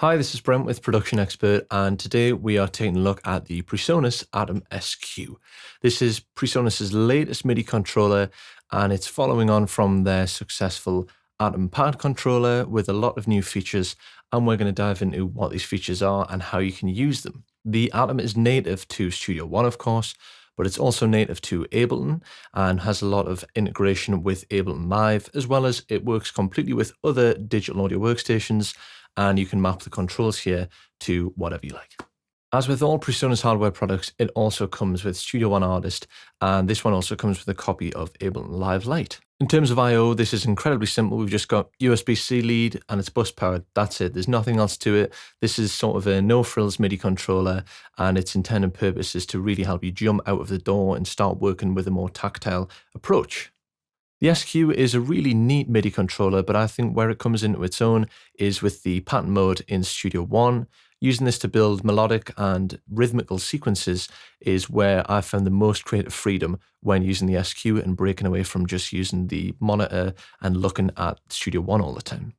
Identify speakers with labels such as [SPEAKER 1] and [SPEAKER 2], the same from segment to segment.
[SPEAKER 1] Hi, this is Brent with Production Expert, and today we are taking a look at the PreSonus ATOM SQ. This is PreSonus's latest MIDI controller, and it's following on from their successful ATOM pad controller with a lot of new features, and we're going to dive into what these features are and how you can use them. The ATOM is native to Studio One, of course, but it's also native to Ableton and has a lot of integration with Ableton Live, as well as it works completely with other digital audio workstations, and you can map the controls here to whatever you like. As with all PreSonus hardware products, it also comes with Studio One Artist, and this one also comes with a copy of Ableton Live Lite. In terms of I/O, this is incredibly simple. We've just got USB-C lead and it's bus powered. That's it. There's nothing else to it. This is sort of a no-frills MIDI controller, and its intended purpose is to really help you jump out of the door and start working with a more tactile approach. The SQ is a really neat MIDI controller, but I think where it comes into its own is with the pattern mode in Studio One. Using this to build melodic and rhythmical sequences is where I found the most creative freedom when using the SQ and breaking away from just using the monitor and looking at Studio One all the time.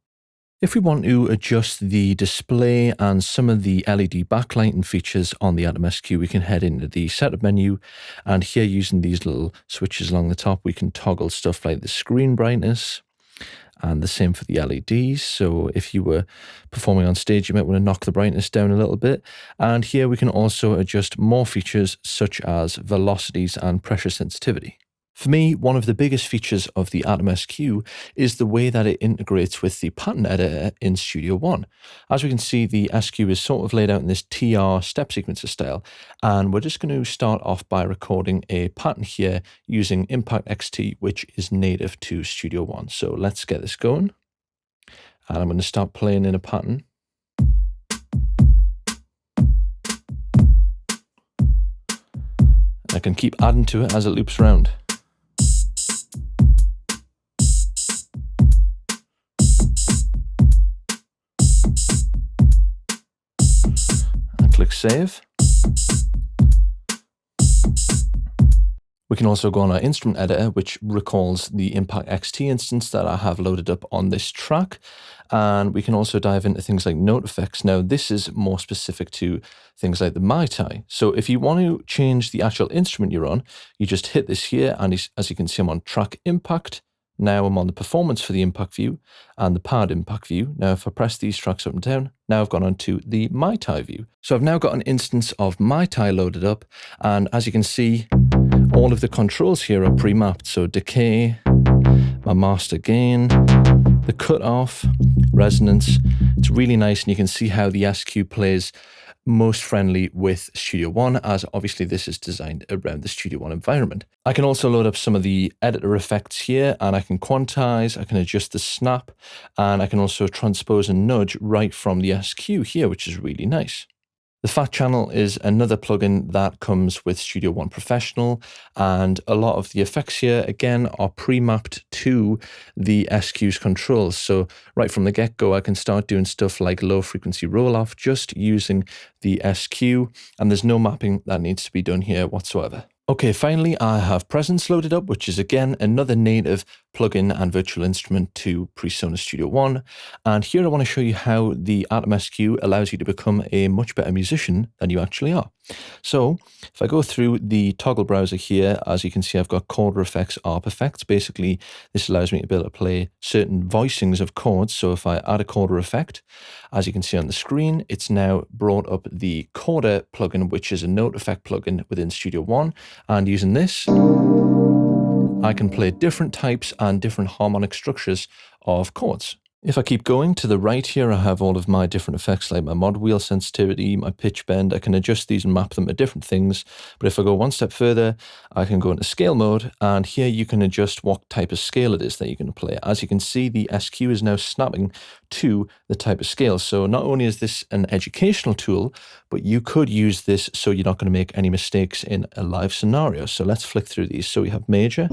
[SPEAKER 1] If we want to adjust the display and some of the LED backlighting features on the ATOM SQ, we can head into the setup menu, and here using these little switches along the top, we can toggle stuff like the screen brightness, and the same for the LEDs. So if you were performing on stage, you might want to knock the brightness down a little bit. And here we can also adjust more features such as velocities and pressure sensitivity. For me, one of the biggest features of the ATOM SQ is the way that it integrates with the pattern editor in Studio One. As we can see, the SQ is sort of laid out in this TR step sequencer style, and we're just going to start off by recording a pattern here using Impact XT, which is native to Studio One. So let's get this going, and I'm going to start playing in a pattern. I can keep adding to it as it loops around. Click Save. We can also go on our instrument editor, which recalls the Impact XT instance that I have loaded up on this track. And we can also dive into things like note effects. Now, this is more specific to things like the MIDI. So if you want to change the actual instrument you're on, you just hit this here, and as you can see, I'm on track Impact. Now I'm on the performance for the impact view and the pad impact view. Now if I press these tracks up and down, now I've gone on to the MIDI view. So I've now got an instance of MIDI loaded up, and as you can see, all of the controls here are pre-mapped. So decay, my master gain, the cutoff, resonance. It's really nice, and you can see how the SQ plays most friendly with Studio One, as obviously this is designed around the Studio One environment. I can also load up some of the editor effects here, and I can quantize, I can adjust the snap, and I can also transpose and nudge right from the SQ here, which is really nice. The Fat Channel is another plugin that comes with Studio One Professional, and a lot of the effects here, again, are pre-mapped to the SQ's controls. So right from the get-go, I can start doing stuff like low-frequency roll-off just using the SQ, and there's no mapping that needs to be done here whatsoever. Okay, finally, I have Presence loaded up, which is again another native plugin and virtual instrument to PreSonus Studio One. And here I want to show you how the ATOM SQ allows you to become a much better musician than you actually are. So if I go through the toggle browser here, as you can see, I've got chord effects, ARP effects. Basically, this allows me to be able to play certain voicings of chords. So if I add a chord effect, as you can see on the screen, it's now brought up the Chorder plugin, which is a note effect plugin within Studio One. And using this, I can play different types and different harmonic structures of chords. If I keep going to the right here, I have all of my different effects like my mod wheel sensitivity, my pitch bend. I can adjust these and map them to different things. But if I go one step further, I can go into scale mode, and here you can adjust what type of scale it is that you're going to play. As you can see, the SQ is now snapping to the type of scale. So not only is this an educational tool, but you could use this so you're not going to make any mistakes in a live scenario. So let's flick through these. So we have major.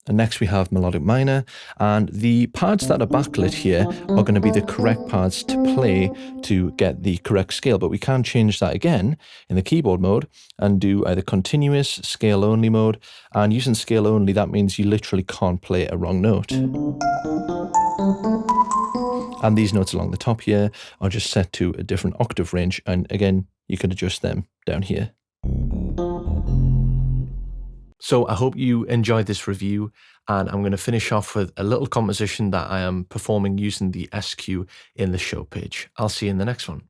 [SPEAKER 1] And next we have melodic minor, and the pads that are backlit here are going to be the correct pads to play to get the correct scale, but we can change that again in the keyboard mode and do either continuous, scale only mode, and using scale only, that means you literally can't play a wrong note. And these notes along the top here are just set to a different octave range. And again, you can adjust them down here. So I hope you enjoyed this review, and I'm going to finish off with a little composition that I am performing using the SQ in the show page. I'll see you in the next one.